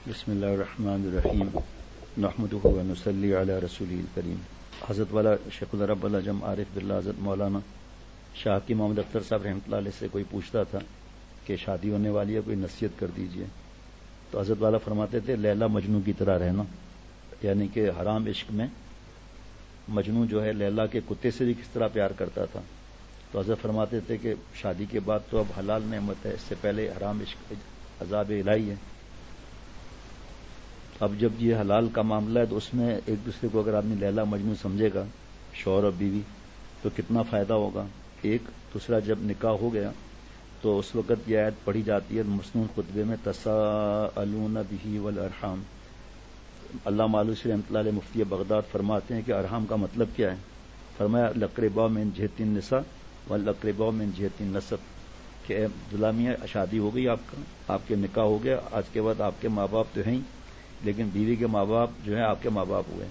بسم اللہ الرحمن الرحیم نحمدہ و نصلی علی رسولہ الکریم۔ حضرت والا شیخ العرب العجم عارف باللہ حضرت مولانا شاہ کی محمد اختر صاحب رحمۃ اللہ علیہ سے کوئی پوچھتا تھا کہ شادی ہونے والی ہے، کوئی نصیحت کر دیجئے، تو حضرت والا فرماتے تھے لیلا مجنوں کی طرح رہنا، یعنی کہ حرام عشق میں مجنوں جو ہے لیلا کے کتے سے بھی کس طرح پیار کرتا تھا، تو حضرت فرماتے تھے کہ شادی کے بعد تو اب حلال نعمت ہے، اس سے پہلے حرام عشق عذاب الہی ہے۔ اب جب یہ حلال کا معاملہ ہے تو اس میں ایک دوسرے کو اگر آدمی لیلا مجنوں سمجھے گا، شوہر اور بیوی، تو کتنا فائدہ ہوگا۔ ایک دوسرا جب نکاح ہو گیا تو اس وقت یہ آیت پڑھی جاتی ہے مسنون خطبے میں، تساءلون بہ والارحام۔ علامہ آلوسی رحمۃ اللہ علیہ مفتی بغداد فرماتے ہیں کہ ارحام کا مطلب کیا ہے؟ فرمایا الاقرباء من جہت النساء والاقرباء من جہت النسب، کہ اے غلامیہ شادی ہو گئی آپ کے نکاح ہو گیا، آج کے بعد آپ کے ماں باپ تو ہیں ہی، لیکن بیوی کے ماں باپ جو ہیں آپ کے ماں باپ ہوئے،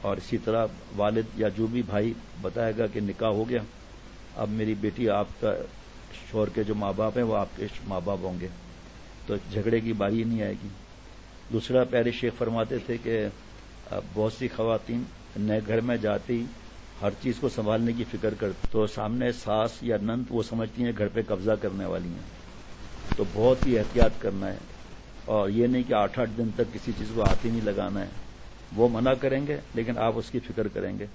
اور اسی طرح والد یا جو بھی بھائی بتائے گا کہ نکاح ہو گیا، اب میری بیٹی آپ کا شوہر کے جو ماں باپ ہیں وہ آپ کے ماں باپ ہوں گے، تو جھگڑے کی باری نہیں آئے گی۔ دوسرا پیارے شیخ فرماتے تھے کہ بہت سی خواتین نئے گھر میں جاتے ہی ہر چیز کو سنبھالنے کی فکر کرتی، تو سامنے ساس یا نند وہ سمجھتی ہیں گھر پہ قبضہ کرنے والی ہیں، تو بہت ہی احتیاط کرنا ہے، اور یہ نہیں کہ 8 دن تک کسی چیز کو ہاتھ ہی نہیں لگانا ہے۔ وہ منع کریں گے لیکن آپ اس کی فکر کریں گے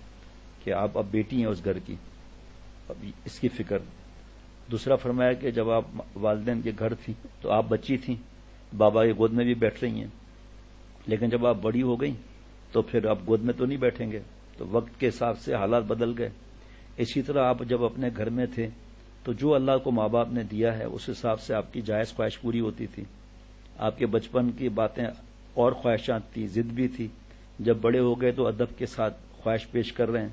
کہ آپ اب بیٹی ہیں اس گھر کی، اب اس کی فکر۔ دوسرا فرمایا کہ جب آپ والدین کے گھر تھیں تو آپ بچی تھیں، بابا کی گود میں بھی بیٹھ رہی ہیں، لیکن جب آپ بڑی ہو گئی تو پھر آپ گود میں تو نہیں بیٹھیں گے، تو وقت کے حساب سے حالات بدل گئے۔ اسی طرح آپ جب اپنے گھر میں تھے تو جو اللہ کو ماں باپ نے دیا ہے اس حساب سے آپ کی جائز خواہش پوری ہوتی تھی، آپ کے بچپن کی باتیں اور خواہشات تھی، ضد بھی تھی، جب بڑے ہو گئے تو ادب کے ساتھ خواہش پیش کر رہے ہیں۔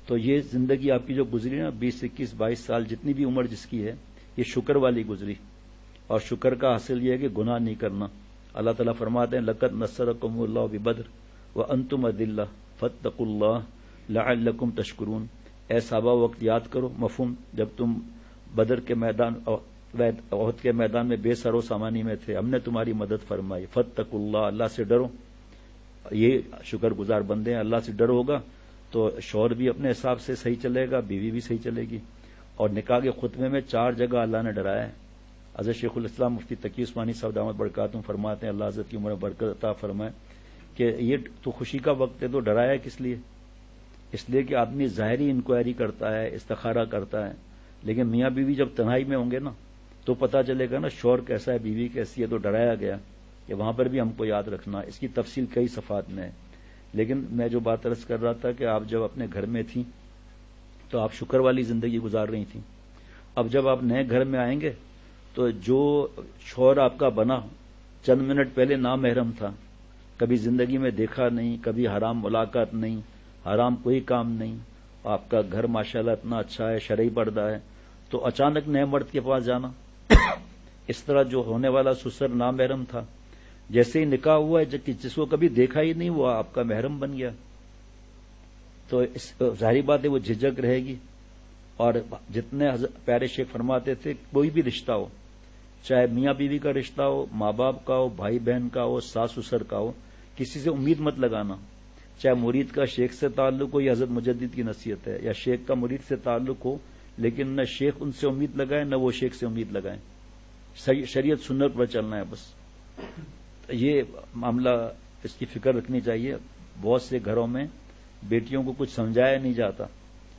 تو یہ زندگی آپ کی جو گزری نا 20 21 22 سال جتنی بھی عمر جس کی ہے، یہ شکر والی گزری، اور شکر کا حاصل یہ ہے کہ گناہ نہیں کرنا۔ اللہ تعالیٰ فرماتے ہیں لقد نصرکم اللہ ببدر وانتم اذلہ فاتقوا اللہ لعلکم تشکرون۔ اے صحابہ وقت یاد کرو، مفہوم جب تم بدر کے میدان احد کے میدان میں بے سر و سامانی میں تھے، ہم نے تمہاری مدد فرمائی، فاتقوا اللہ، اللہ سے ڈرو۔ یہ شکر گزار بندے ہیں، اللہ سے ڈر ہوگا تو شوہر بھی اپنے حساب سے صحیح چلے گا، بیوی بھی صحیح چلے گی۔ اور نکاح کے خطبے میں 4 جگہ اللہ نے ڈرایا ہے۔ حضرت شیخ الاسلام مفتی تقی عثمانی صاحب دامت برکاتہم فرماتے ہیں، اللہ حضرت کی عمر میں برکت عطا فرمائے، کہ یہ تو خوشی کا وقت ہے تو ڈرایا ہے کس لیے؟ اس لیے کہ آدمی ظاہری انکوائری کرتا ہے، استخارہ کرتا ہے، لیکن میاں بیوی جب تنہائی میں ہوں گے نا تو پتہ چلے گا نا شوہر کیسا ہے، بیوی کیسی ہے، تو ڈرایا گیا کہ وہاں پر بھی ہم کو یاد رکھنا۔ اس کی تفصیل کئی صفحات میں ہے، لیکن میں جو بات عرض کر رہا تھا کہ آپ جب اپنے گھر میں تھیں تو آپ شکر والی زندگی گزار رہی تھیں۔ اب جب آپ نئے گھر میں آئیں گے تو جو شوہر آپ کا بنا چند منٹ پہلے نامحرم تھا، کبھی زندگی میں دیکھا نہیں، کبھی حرام ملاقات نہیں، حرام کوئی کام نہیں، آپ کا گھر ماشاءاللہ اتنا اچھا ہے، شرعی پردہ ہے، تو اچانک نئے مرد کے پاس جانا، اس طرح جو ہونے والا سسر نامحرم تھا، جیسے ہی نکاح ہوا ہے جس کو کبھی دیکھا ہی نہیں، وہ آپ کا محرم بن گیا، تو ظاہری بات ہے وہ جھجک رہے گی۔ اور جتنے پیارے شیخ فرماتے تھے کوئی بھی رشتہ ہو، چاہے میاں بیوی کا رشتہ ہو، ماں باپ کا ہو، بھائی بہن کا ہو، ساس سسر کا ہو، کسی سے امید مت لگانا، چاہے مرید کا شیخ سے تعلق ہو، یہ حضرت مجدد کی نصیحت ہے، یا شیخ کا مرید سے تعلق ہو، لیکن نہ شیخ ان سے امید لگائے نہ وہ شیخ سے امید لگائیں، شریعت سنت پر چلنا ہے بس۔ یہ معاملہ اس کی فکر رکھنی چاہیے۔ بہت سے گھروں میں بیٹیوں کو کچھ سمجھایا نہیں جاتا،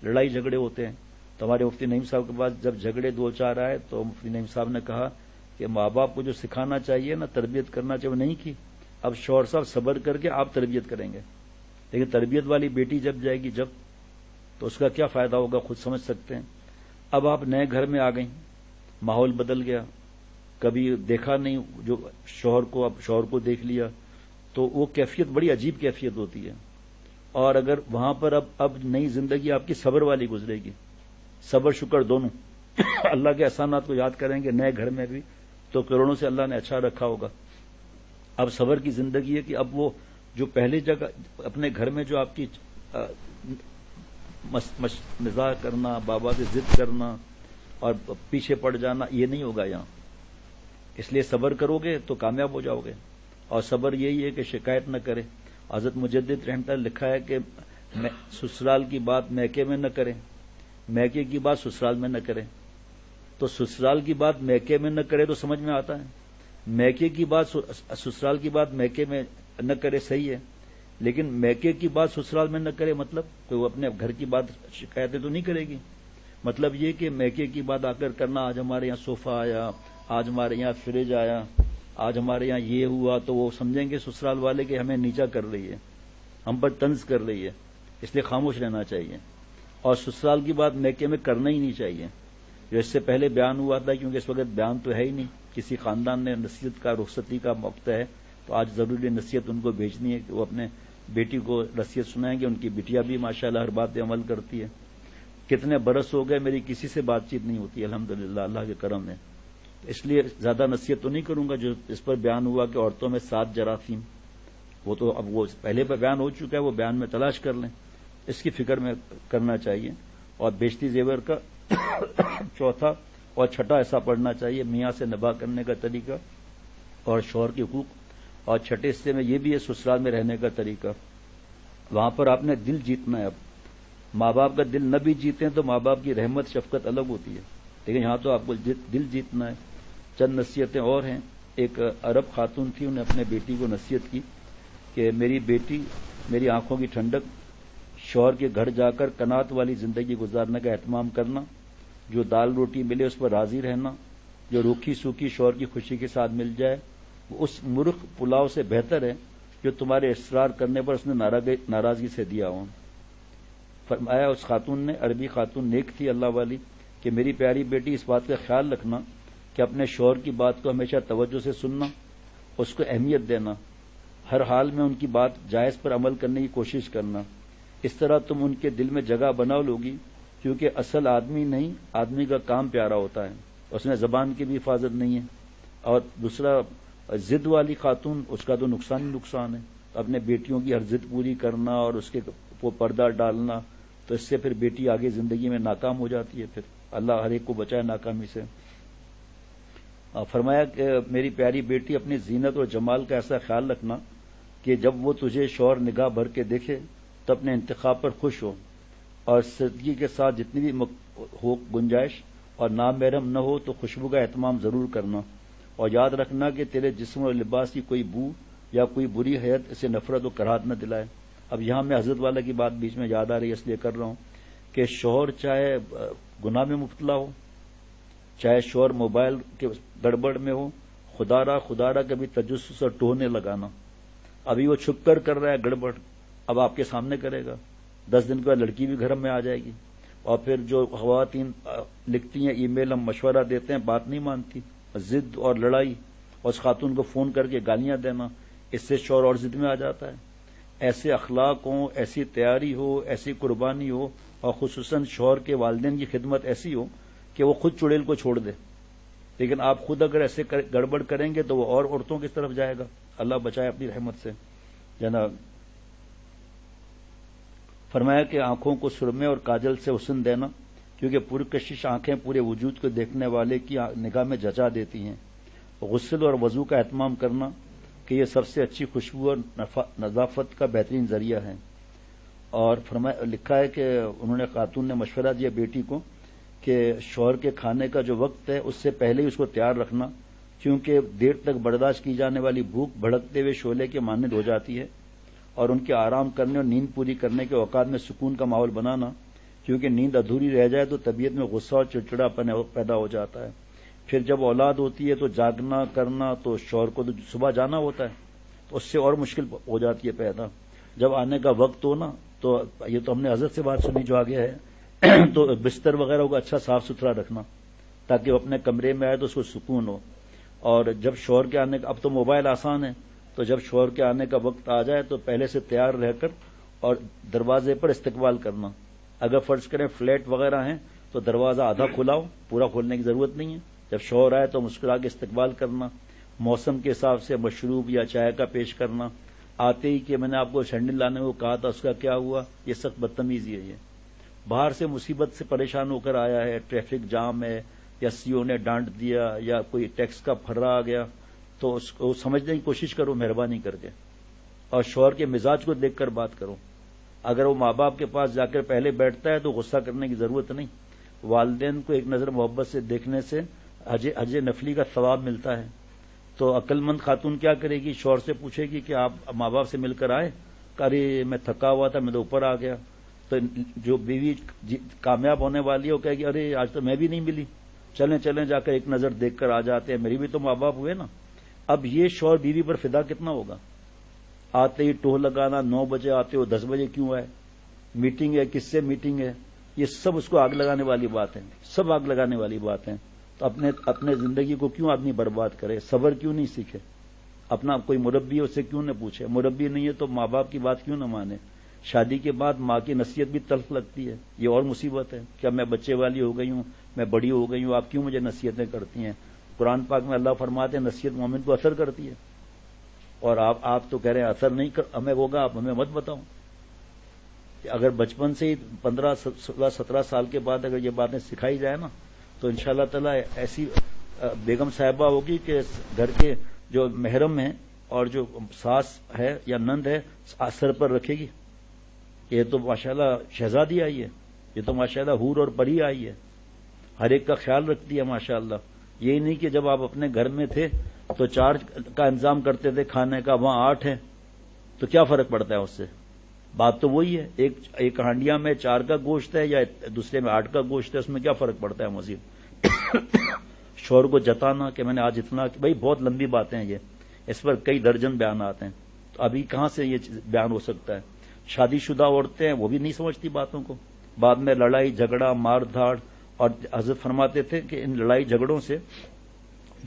لڑائی جھگڑے ہوتے ہیں۔ تو ہمارے مفتی نعیم صاحب کے پاس جب جھگڑے 2-4 آئے تو مفتی نعیم صاحب نے کہا کہ ماں باپ کو جو سکھانا چاہیے نا، تربیت کرنا چاہیے، وہ نہیں کی، اب شوہر صاحب صبر کر کے آپ تربیت کریں گے، لیکن تربیت والی بیٹی جب جائے گی تو اس کا کیا فائدہ ہوگا خود سمجھ سکتے ہیں۔ اب آپ نئے گھر میں آ گئیں، ماحول بدل گیا، کبھی دیکھا نہیں جو شوہر کو، اب شوہر کو دیکھ لیا، تو وہ کیفیت بڑی عجیب کیفیت ہوتی ہے۔ اور اگر وہاں پر اب نئی زندگی آپ کی صبر والی گزرے گی، صبر شکر دونوں، اللہ کے احسانات کو یاد کریں گے نئے گھر میں بھی تو کروڑوں سے اللہ نے اچھا رکھا ہوگا۔ اب صبر کی زندگی ہے کہ اب وہ جو پہلی جگہ اپنے گھر میں جو آپ کی مزاح کرنا، بابا سے ضد کرنا اور پیچھے پڑ جانا، یہ نہیں ہوگا یہاں۔ اس لیے صبر کرو گے تو کامیاب ہو جاؤ گے، اور صبر یہی ہے کہ شکایت نہ کرے. حضرت مجدد رحمۃ اللہ لکھا ہے کہ سسرال کی بات میکے میں نہ کریں، میکے کی بات سسرال میں نہ کریں. تو سسرال کی بات میکے میں نہ کرے تو سمجھ میں آتا ہے، میکے کی بات سسرال کی بات میکے میں نہ کرے صحیح ہے، لیکن میکے کی بات سسرال میں نہ کرے مطلب کوئی وہ اپنے گھر کی بات شکایتیں تو نہیں کرے گی. مطلب یہ کہ میکے کی بات آ کر کرنا، آج ہمارے یہاں صوفہ آیا، آج ہمارے یہاں فریج آیا، آج ہمارے یہاں یہ ہوا، تو وہ سمجھیں گے سسرال والے کہ ہمیں نیچا کر رہی ہے، ہم پر طنز کر رہی ہے، اس لیے خاموش رہنا چاہیے. اور سسرال کی بات میکے میں کرنا ہی نہیں چاہیے، جو اس سے پہلے بیان ہوا تھا، کیونکہ اس وقت بیان تو ہے ہی نہیں. کسی خاندان نے نصیحت کا رخصتی کا وقت ہے تو آج ضروری نصیحت ان کو بھیجنی ہے کہ وہ اپنے بیٹی کو نصیحت سنائیں گے. ان کی بیٹیاں بھی ماشاءاللہ ہر بات پہ عمل کرتی ہے. کتنے برس ہو گئے میری کسی سے بات چیت نہیں ہوتی الحمدللہ اللہ کے کرم ہے. اس لیے زیادہ نصیحت تو نہیں کروں گا. جو اس پر بیان ہوا کہ عورتوں میں 7 جراثیم، وہ تو اب وہ پہلے پہ بیان ہو چکا ہے، وہ بیان میں تلاش کر لیں، اس کی فکر میں کرنا چاہیے. اور بیشتی زیور کا چوتھا اور چھٹا ایسا پڑھنا چاہیے، میاں سے نباہ کرنے کا طریقہ اور شوہر کے حقوق. اور چھٹے حصے میں یہ بھی ہے سسرال میں رہنے کا طریقہ. وہاں پر آپ نے دل جیتنا ہے. اب ماں باپ کا دل نہ بھی جیتے تو ماں باپ کی رحمت شفقت الگ ہوتی ہے، لیکن یہاں تو آپ کو دل جیتنا ہے. چند نصیحتیں اور ہیں. ایک عرب خاتون تھی، انہیں اپنے بیٹی کو نصیحت کی کہ میری بیٹی، میری آنکھوں کی ٹھنڈک، شوہر کے گھر جا کر قناعت والی زندگی گزارنے کا اہتمام کرنا، جو دال روٹی ملے اس پر راضی رہنا، جو روکھی سوکھی شوہر کی خوشی کے ساتھ مل جائے وہ اس مرخ پلاؤ سے بہتر ہے جو تمہارے اصرار کرنے پر اس نے ناراضگی سے دیا ہو. فرمایا اس خاتون نے، عربی خاتون نیک تھی اللہ والی، کہ میری پیاری بیٹی اس بات کا خیال رکھنا کہ اپنے شوہر کی بات کو ہمیشہ توجہ سے سننا، اس کو اہمیت دینا، ہر حال میں ان کی بات جائز پر عمل کرنے کی کوشش کرنا. اس طرح تم ان کے دل میں جگہ بنا لوگی، کیونکہ اصل آدمی نہیں، آدمی کا کام پیارا ہوتا ہے، اس میں زبان کی بھی حفاظت نہیں ہے. اور دوسرا ضد والی خاتون، اس کا تو نقصان ہی نقصان ہے. اپنے بیٹیوں کی ہر ضد پوری کرنا اور اس کے وہ پردہ ڈالنا، تو اس سے پھر بیٹی آگے زندگی میں ناکام ہو جاتی ہے. پھر اللہ ہر ایک کو بچائے ناکامی سے. فرمایا کہ میری پیاری بیٹی اپنی زینت اور جمال کا ایسا خیال رکھنا کہ جب وہ تجھے شوہر نگاہ بھر کے دیکھے تو اپنے انتخاب پر خوش ہو، اور سادگی کے ساتھ جتنی بھی ہو گنجائش اور نامحرم نہ ہو تو خوشبو کا اہتمام ضرور کرنا. اور یاد رکھنا کہ تیرے جسم اور لباس کی کوئی بو یا کوئی بری حیت اسے نفرت و کراہت نہ دلائے. اب یہاں میں حضرت والا کی بات بیچ میں یاد آ رہی ہے اس لیے کر رہا ہوں کہ شوہر چاہے گناہ میں مبتلا ہو، چاہے شوہر موبائل کے گڑبڑ میں ہو، خدا را کبھی تجسس اور ٹوہنے لگانا. ابھی وہ چھپ کر رہا ہے گڑبڑ، اب آپ کے سامنے کرے گا. 10 دن کے بعد لڑکی بھی گھر میں آ جائے گی. اور پھر جو خواتین لکھتی ہیں ای میل، ہم مشورہ دیتے ہیں، بات نہیں مانتی، ضد اور لڑائی، اور اس خاتون کو فون کر کے گالیاں دینا، اس سے شوہر اور ضد میں آ جاتا ہے. ایسے اخلاق ہوں، ایسی تیاری ہو، ایسی قربانی ہو، اور خصوصاً شوہر کے والدین کی خدمت ایسی ہو کہ وہ خود چڑیل کو چھوڑ دے. لیکن آپ خود اگر ایسے گڑبڑ کریں گے تو وہ اور عورتوں کی طرف جائے گا. اللہ بچائے اپنی رحمت سے. جناب فرمایا کہ آنکھوں کو سرمے اور کاجل سے حسن دینا، کیونکہ پرکشش آنکھیں پورے وجود کو دیکھنے والے کی نگاہ میں جچا دیتی ہیں. غسل اور وضو کا اہتمام کرنا کہ یہ سب سے اچھی خوشبو اور نظافت کا بہترین ذریعہ ہے. اور لکھا ہے کہ انہوں نے، خاتون نے مشورہ دیا بیٹی کو کہ شوہر کے کھانے کا جو وقت ہے اس سے پہلے ہی اس کو تیار رکھنا، کیونکہ دیر تک برداشت کی جانے والی بھوک بھڑکتے ہوئے شعلے کے مانند ہو جاتی ہے. اور ان کے آرام کرنے اور نیند پوری کرنے کے اوقات میں سکون کا ماحول بنانا، کیونکہ نیند ادھوری رہ جائے تو طبیعت میں غصہ اور چڑچڑاپن پیدا ہو جاتا ہے. پھر جب اولاد ہوتی ہے تو جاگنا کرنا، تو شوہر کو تو صبح جانا ہوتا ہے تو اس سے اور مشکل ہو جاتی ہے پیدا. جب آنے کا وقت ہو نا، تو یہ تو ہم نے حضرت سے بات سنی جو آگے ہے تو بستر وغیرہ کو اچھا صاف ستھرا رکھنا تاکہ وہ اپنے کمرے میں آئے تو اس کو سکون ہو. اور جب شوہر کے آنے کا، اب تو موبائل آسان ہے، تو جب شوہر کے آنے کا وقت آ جائے تو پہلے سے تیار رہ کر اور دروازے پر استقبال کرنا. اگر فرض کریں فلیٹ وغیرہ ہیں تو دروازہ آدھا کھلا ہو، پورا کھولنے کی ضرورت نہیں ہے. جب شوہر آئے تو مسکرا کے استقبال کرنا، موسم کے حساب سے مشروب یا چائے کا پیش کرنا. آتے ہی کہ میں نے آپ کو سینڈل لانے کو کہا تھا، اس کا کیا ہوا، یہ سخت بدتمیزی ہے. یہ باہر سے مصیبت سے پریشان ہو کر آیا ہے، ٹریفک جام ہے، یا سی او نے ڈانٹ دیا، یا کوئی ٹیکس کا پھرا آ گیا، تو اس کو سمجھنے کی کوشش کرو مہربانی کر کے، اور شوہر کے مزاج کو دیکھ کر بات کرو۔ اگر وہ ماں باپ کے پاس جا کر پہلے بیٹھتا ہے تو غصہ کرنے کی ضرورت نہیں، والدین کو ایک نظر محبت سے دیکھنے سے حج نفلی کا ثواب ملتا ہے۔ تو عقل مند خاتون کیا کرے گی؟ شوہر سے پوچھے گی کہ آپ ماں باپ سے مل کر آئے؟ ارے میں تھکا ہوا تھا، میں تو اوپر آ گیا۔ تو جو بیوی کامیاب ہونے والی ہے وہ کہے گی ارے آج تو میں بھی نہیں ملی، چلیں چلیں جا کر ایک نظر دیکھ کر آ جاتے ہیں، میری بھی تو ماں باپ ہوئے نا۔ اب یہ شوہر بیوی پر فدا کتنا ہوگا؟ آتے ہی ٹوہ لگانا، 9 بجے آتے ہو 10 بجے کیوں آئے؟ میٹنگ ہے، کس سے میٹنگ ہے؟ یہ سب اس کو آگ لگانے والی بات ہے، سب آگ لگانے والی بات ہے۔ تو اپنے زندگی کو کیوں آدمی برباد کرے؟ صبر کیوں نہیں سیکھے؟ اپنا کوئی مربی ہے اس سے کیوں نہ پوچھے؟ مربی نہیں ہے تو ماں باپ کی بات کیوں نہ مانے؟ شادی کے بعد ماں کی نصیحت بھی تلخ لگتی ہے، یہ اور مصیبت ہے۔ کیا میں بچے والی ہو گئی ہوں، میں بڑی ہو گئی ہوں، آپ کیوں مجھے نصیحتیں کرتی ہیں؟ قرآن پاک میں اللہ فرماتے ہیں نصیحت مومن کو اثر کرتی ہے، اور آپ تو کہہ رہے ہیں اثر نہیں ہمیں ہوگا، آپ ہمیں مت بتاؤ۔ اگر بچپن سے ہی 15 16 17 سال کے بعد اگر یہ باتیں سکھائی جائے نا تو انشاءاللہ تعالی ایسی بیگم صاحبہ ہوگی کہ گھر کے جو محرم ہیں اور جو ساس ہے یا نند ہے سر پر رکھے گی۔ یہ تو ماشاءاللہ شہزادی آئی ہے، یہ تو ماشاءاللہ حور اور پری آئی ہے، ہر ایک کا خیال رکھتی ہے ماشاءاللہ۔ یہی نہیں کہ جب آپ اپنے گھر میں تھے تو 4 کا انتظام کرتے تھے کھانے کا، وہاں 8 ہے تو کیا فرق پڑتا ہے اس سے؟ بات تو وہی ہے، ایک ہانڈیا میں 4 کا گوشت ہے یا دوسرے میں 8 کا گوشت ہے، اس میں کیا فرق پڑتا ہے مزید؟ شوہر کو جتانا کہ میں نے آج اتنا، بھائی بہت لمبی باتیں ہیں یہ، اس پر کئی درجن بیانات ہیں، تو ابھی کہاں سے یہ بیان ہو سکتا ہے؟ شادی شدہ عورتیں ہیں وہ بھی نہیں سمجھتی باتوں کو، بعد میں لڑائی جھگڑا مار دھاڑ، اور حضرت فرماتے تھے کہ ان لڑائی جھگڑوں سے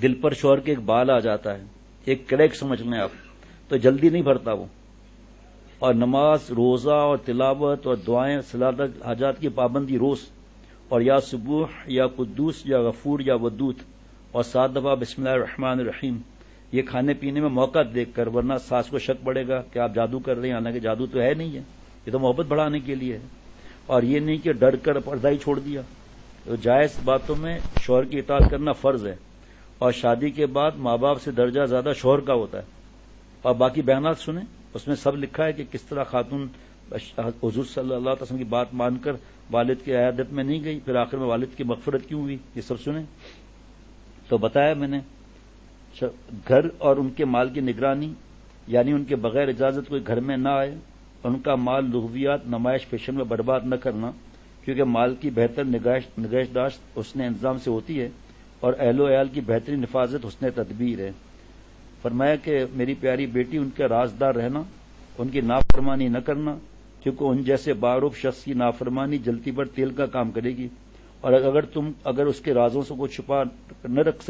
دل پر شوہر کے ایک بال آ جاتا ہے، ایک کریک سمجھ لیں آپ، تو جلدی نہیں بھرتا وہ۔ اور نماز روزہ اور تلاوت اور دعائیں صلاۃ حاجات کی پابندی روز، اور یا سبوح یا قدوس یا غفور یا ودود، اور 7 دفعہ بسم اللہ الرحمن الرحیم، یہ کھانے پینے میں موقع دیکھ کر، ورنہ ساس کو شک پڑے گا کہ آپ جادو کر رہے ہیں، حالانکہ جادو تو ہے نہیں ہے، یہ تو محبت بڑھانے کے لیے ہے۔ اور یہ نہیں کہ ڈر کر پردہ ہی چھوڑ دیا، تو جائز باتوں میں شوہر کی اطاعت کرنا فرض ہے، اور شادی کے بعد ماں باپ سے درجہ زیادہ شوہر کا ہوتا ہے۔ اور باقی بیانات سنیں، اس میں سب لکھا ہے کہ کس طرح خاتون حضور صلی اللہ علیہ وسلم کی بات مان کر والد کی عیادت میں نہیں گئی، پھر آخر میں والد کی مغفرت کیوں ہوئی، یہ سب سنیں۔ تو بتایا میں نے گھر اور ان کے مال کی نگرانی، یعنی ان کے بغیر اجازت کوئی گھر میں نہ آئے، ان کا مال لغویات نمائش فیشن میں برباد نہ کرنا، کیونکہ مال کی بہتر نگہداشت حسن انتظام سے ہوتی ہے، اور اہل و عیال کی بہترین حفاظت حسن تدبیر ہے۔ فرمایا کہ میری پیاری بیٹی ان کا رازدار رہنا، ان کی نافرمانی نہ کرنا، کیونکہ ان جیسے باروف شخص کی نافرمانی جلتی پر تیل کا کام کرے گی، اور اگر اس کے رازوں سے کو چھپا کر نہ رکھ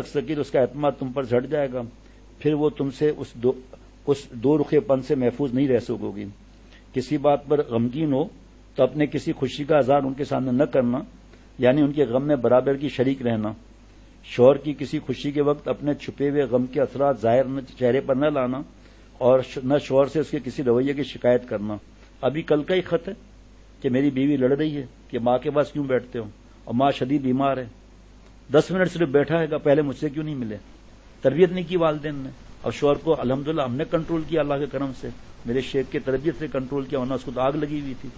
سکی تو اس کا اعتماد تم پر جھٹ جائے گا، پھر وہ تم سے اس دو رخے پن سے محفوظ نہیں رہ سکو گی۔ کسی بات پر غمگین ہو تو اپنے کسی خوشی کا اظہار ان کے سامنے نہ کرنا، یعنی ان کے غم میں برابر کی شریک رہنا۔ شوہر کی کسی خوشی کے وقت اپنے چھپے ہوئے غم کے اثرات ظاہر چہرے پر نہ لانا، اور نہ شوہر سے اس کے کسی رویے کی شکایت کرنا۔ ابھی کل کا ہی خط ہے کہ میری بیوی لڑ رہی ہے کہ ماں کے پاس کیوں بیٹھتے ہو، اور ماں شدید بیمار ہے، 10 منٹ صرف بیٹھا ہے گا، پہلے مجھ سے کیوں نہیں ملے؟ تربیت نہیں کی والدین نے، اور شوہر کو الحمدللہ ہم نے کنٹرول کیا اللہ کے کرم سے، میرے شیخ کی تربیت سے کنٹرول کیا، ورنہ اس کو تو آگ لگی ہوئی تھی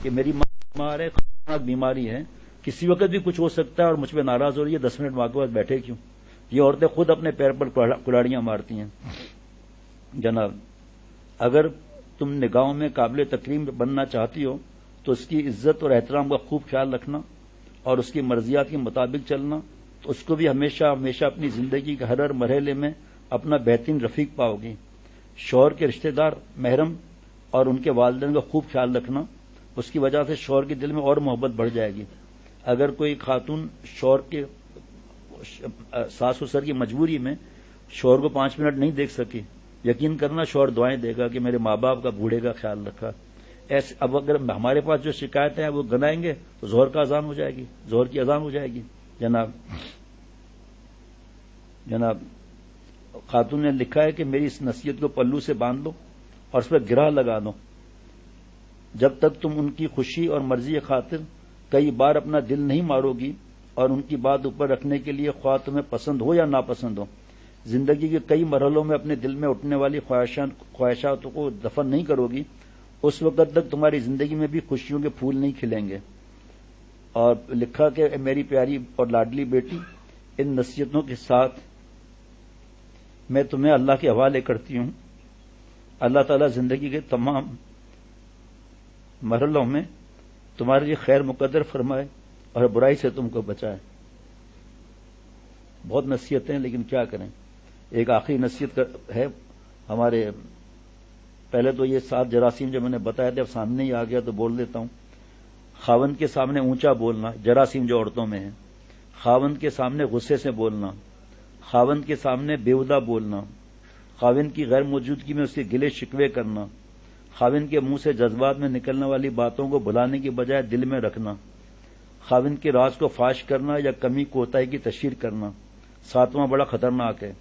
کہ میری ماں بیمار ہے، خطرناک بیماری ہے، کسی وقت بھی کچھ ہو سکتا ہے، اور مجھ پہ ناراض ہو رہی ہے، 10 منٹ ماں کے پاس بیٹھے کیوں؟ یہ عورتیں خود اپنے پیر پر کلاڑیاں مارتی ہیں۔ جناب، اگر تم نگاہوں میں قابل تکریم بننا چاہتی ہو تو اس کی عزت اور احترام کا خوب خیال رکھنا، اور اس کی مرضیات کے مطابق چلنا، تو اس کو بھی ہمیشہ ہمیشہ اپنی زندگی کے ہر مرحلے میں اپنا بہترین رفیق پاؤ گی۔ شوہر کے رشتہ دار محرم اور ان کے والدین کا خوب خیال رکھنا، اس کی وجہ سے شوہر کے دل میں اور محبت بڑھ جائے گی۔ اگر کوئی خاتون شوہر کے ساس سسر کی مجبوری میں شوہر کو 5 منٹ نہیں دیکھ سکی، یقین کرنا شوہر دعائیں دے گا کہ میرے ماں باپ کا بوڑھے کا خیال رکھا۔ ایسے اب اگر ہمارے پاس جو شکایتیں ہیں وہ گنائیں گے تو ظہر کا اذان ہو جائے گی، ظہر کی اذان ہو جائے گی۔ جناب خاتون نے لکھا ہے کہ میری اس نصیحت کو پلو سے باندھ لو اور اس پر گرہ لگا دو، جب تک تم ان کی خوشی اور مرضی خاطر کئی بار اپنا دل نہیں مارو گی اور ان کی بات اوپر رکھنے کے لیے خواہ تمہیں پسند ہو یا ناپسند ہو زندگی کے کئی مرحلوں میں اپنے دل میں اٹھنے والی خواہشات کو دفن نہیں کرو گی، اس وقت تک تمہاری زندگی میں بھی خوشیوں کے پھول نہیں کھلیں گے۔ اور لکھا کہ میری پیاری اور لاڈلی بیٹی، ان نصیحتوں کے ساتھ میں تمہیں اللہ کے حوالے کرتی ہوں۔ اللہ تعالیٰ زندگی کے تمام مرحلوں میں تمہارے لیے خیر مقدر فرمائے اور برائی سے تم کو بچائے۔ بہت نصیحتیں، لیکن کیا کریں۔ ایک آخری نصیحت ہے ہمارے، پہلے تو یہ 7 جراثیم جو میں نے بتایا تھے اب سامنے ہی آ گیا تو بول دیتا ہوں۔ خاوند کے سامنے اونچا بولنا، جراثیم جو عورتوں میں ہے۔ خاوند کے سامنے غصے سے بولنا، خاوند کے سامنے بیہودہ بولنا، خاوند کی غیر موجودگی میں اس کے گلے شکوے کرنا، خاوند کے منہ سے جذبات میں نکلنے والی باتوں کو بھلانے کی بجائے دل میں رکھنا، خاوند کے راز کو فاش کرنا یا کمی کوتاہی کی تشہیر کرنا۔ 7واں بڑا خطرناک ہے،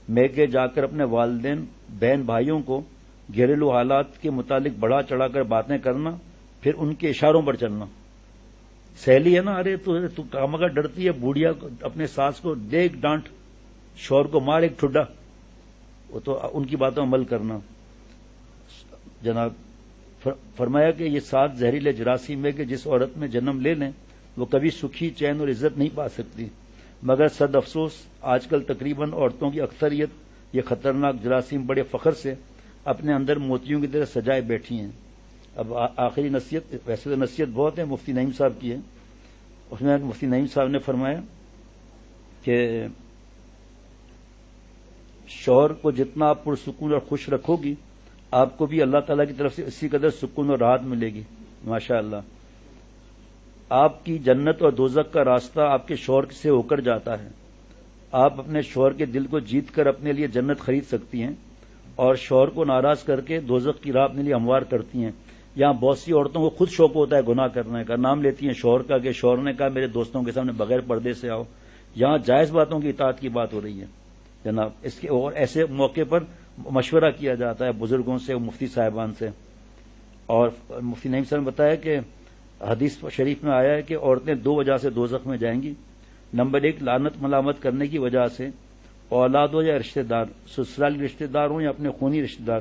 میکے جا کر اپنے والدین بہن بھائیوں کو گھریلو حالات کے متعلق بڑھا چڑھا کر باتیں کرنا، پھر ان کے اشاروں پر چلنا۔ سہیلی ہے نا، ارے تو کام کا ڈرتی ہے، بوڑھیا اپنے ساس کو دے ایک ڈانٹ، شوہر کو مار ایک ٹھڈا، وہ تو ان کی باتوں عمل کرنا۔ جناب فرمایا کہ یہ 7 زہریلے جراثیم ہے کہ جس عورت میں جنم لے لیں وہ کبھی سکھی، چین اور عزت نہیں پا سکتی، مگر صد افسوس آج کل تقریباً عورتوں کی اکثریت یہ خطرناک جراثیم بڑے فخر سے اپنے اندر موتیوں کی طرح سجائے بیٹھی ہیں۔ اب آخری نصیحت، ویسے تو نصیحت بہت ہے، مفتی نعیم صاحب کی ہے، اس میں مفتی نعیم صاحب نے فرمایا کہ شوہر کو جتنا آپ پرسکون اور خوش رکھو گی آپ کو بھی اللہ تعالیٰ کی طرف سے اسی قدر سکون اور راحت ملے گی۔ ماشاء اللہ، آپ کی جنت اور دوزخ کا راستہ آپ کے شوہر سے ہو کر جاتا ہے۔ آپ اپنے شوہر کے دل کو جیت کر اپنے لیے جنت خرید سکتی ہیں اور شوہر کو ناراض کر کے دوزخ کی راہ اپنے لیے ہموار کرتی ہیں۔ یہاں بہت سی عورتوں کو خود شوق ہوتا ہے گناہ کرنے کا، نام لیتی ہیں شوہر کا کہ شوہر نے کہا میرے دوستوں کے سامنے بغیر پردے سے آؤ۔ یہاں جائز باتوں کی اطاعت کی بات ہو رہی ہے جناب، اس کے اور ایسے موقع پر مشورہ کیا جاتا ہے بزرگوں سے، مفتی صاحبان سے۔ اور مفتی نعیم صاحب نے بتایا کہ حدیث شریف میں آیا ہے کہ عورتیں 2 وجہ سے دوزخ میں جائیں گی۔ نمبر 1، لعنت ملامت کرنے کی وجہ سے، اولاد ہو یا رشتہ دار، سسرالی رشتہ دار ہوں یا اپنے خونی رشتہ دار،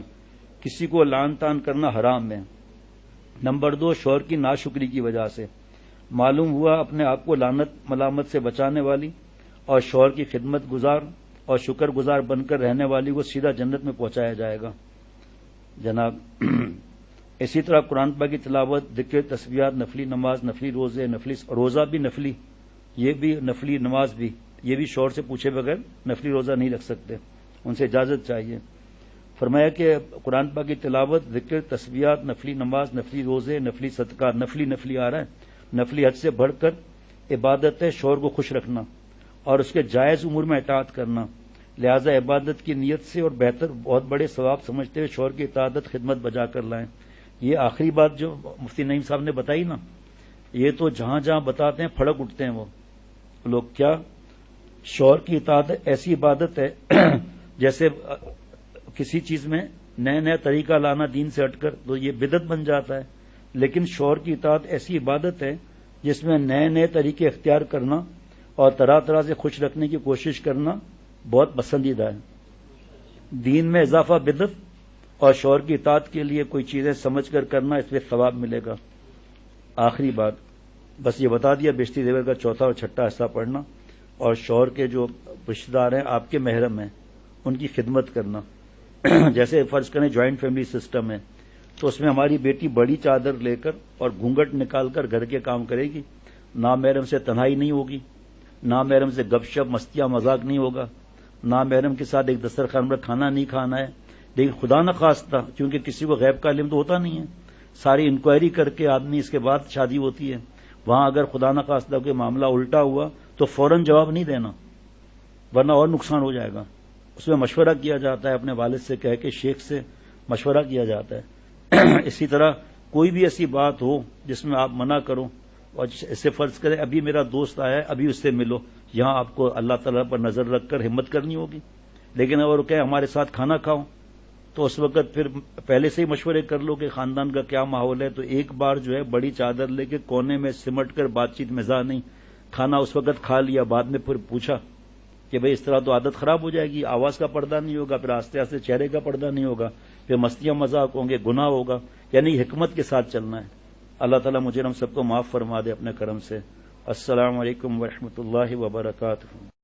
کسی کو لعن طعن کرنا حرام ہے۔ نمبر 2، شوہر کی ناشکری کی وجہ سے، معلوم ہوا اپنے آپ کو لعنت ملامت سے بچانے والی اور شوہر کی خدمت گزار اور شکر گزار بن کر رہنے والی کو سیدھا جنت میں پہنچایا جائے گا جناب۔ اسی طرح قرآن پاک کی تلاوت، ذکر، تسبیحات، نفلی نماز، نفلی روزے، نفلی روزہ بھی نفلی، یہ بھی نفلی نماز بھی، یہ بھی شوہر سے پوچھے بغیر نفلی روزہ نہیں رکھ سکتے، ان سے اجازت چاہیے۔ فرمایا کہ قرآن پاک کی تلاوت، ذکر، تسبیحات، نفلی نماز، نفلی روزے، نفلی صدقہ، نفلی آ رہا ہے، نفلی حد سے بڑھ کر عبادت ہے شوہر کو خوش رکھنا اور اس کے جائز امور میں اطاعت کرنا، لہذا عبادت کی نیت سے اور بہتر بہت بڑے ثواب سمجھتے ہوئے شوہر کی اطاعت خدمت بجا کر لائیں۔ یہ آخری بات جو مفتی نعیم صاحب نے بتائی نا، یہ تو جہاں جہاں بتاتے ہیں پھڑک اٹھتے ہیں وہ لوگ۔ کیا شوہر کی اطاعت ایسی عبادت ہے جیسے کسی چیز میں نیا طریقہ لانا دین سے ہٹ کر تو یہ بدعت بن جاتا ہے، لیکن شوہر کی اطاعت ایسی عبادت ہے جس میں نئے طریقے اختیار کرنا اور طرح طرح سے خوش رکھنے کی کوشش کرنا بہت پسندیدہ ہے۔ دین میں اضافہ بدعت اور شوہر کی اطاعت کے لیے کوئی چیزیں سمجھ کر کرنا، اس پہ ثواب ملے گا۔ آخری بات بس یہ بتا دیا، بیشتی زیور کا چوتھا اور چھٹا حصہ پڑھنا، اور شوہر کے جو رشتہ دار ہیں آپ کے محرم ہیں ان کی خدمت کرنا۔ جیسے فرض کریں جوائنٹ فیملی سسٹم ہے تو اس میں ہماری بیٹی بڑی چادر لے کر اور گھونگھٹ نکال کر گھر کے کام کرے گی، نامحرم سے تنہائی نہیں ہوگی، نامحرم سے گپ شپ مستیاں مذاق نہیں ہوگا، نامحرم کے ساتھ ایک دسترخوان پر کھانا نہیں کھانا ہے۔ لیکن خدا نخواستہ، کیونکہ کسی کو غیب کا علم تو ہوتا نہیں ہے، ساری انکوائری کر کے آدمی اس کے بعد شادی ہوتی ہے، وہاں اگر خدا نخواستہ کوئی معاملہ الٹا ہوا تو فوراً جواب نہیں دینا ورنہ اور نقصان ہو جائے گا۔ اس میں مشورہ کیا جاتا ہے، اپنے والد سے کہہ کے شیخ سے مشورہ کیا جاتا ہے۔ اسی طرح کوئی بھی ایسی بات ہو جس میں آپ منع کرو، اور اسے فرض کریں ابھی میرا دوست آیا ہے ابھی اس سے ملو، یہاں آپ کو اللہ تعالیٰ پر نظر رکھ کر ہمت کرنی ہوگی۔ لیکن اگر وہ کہے ہمارے ساتھ کھانا کھاؤ تو اس وقت پھر پہلے سے ہی مشورے کر لو کہ خاندان کا کیا ماحول ہے، تو ایک بار جو ہے بڑی چادر لے کے کونے میں سمٹ کر بات چیت مزاح نہیں، کھانا اس وقت کھا لیا، بعد میں پھر پوچھا کہ بھئی اس طرح تو عادت خراب ہو جائے گی، آواز کا پردہ نہیں ہوگا، پھر آہستہ آہستہ چہرے کا پردہ نہیں ہوگا، پھر مستیاں مذاق ہوں گے، گناہ ہوگا. یعنی حکمت کے ساتھ چلنا ہے. اللہ تعالیٰ مجھے ہم سب کو معاف فرما دے اپنے کرم سے. السلام علیکم ورحمۃ اللہ وبرکاتہ.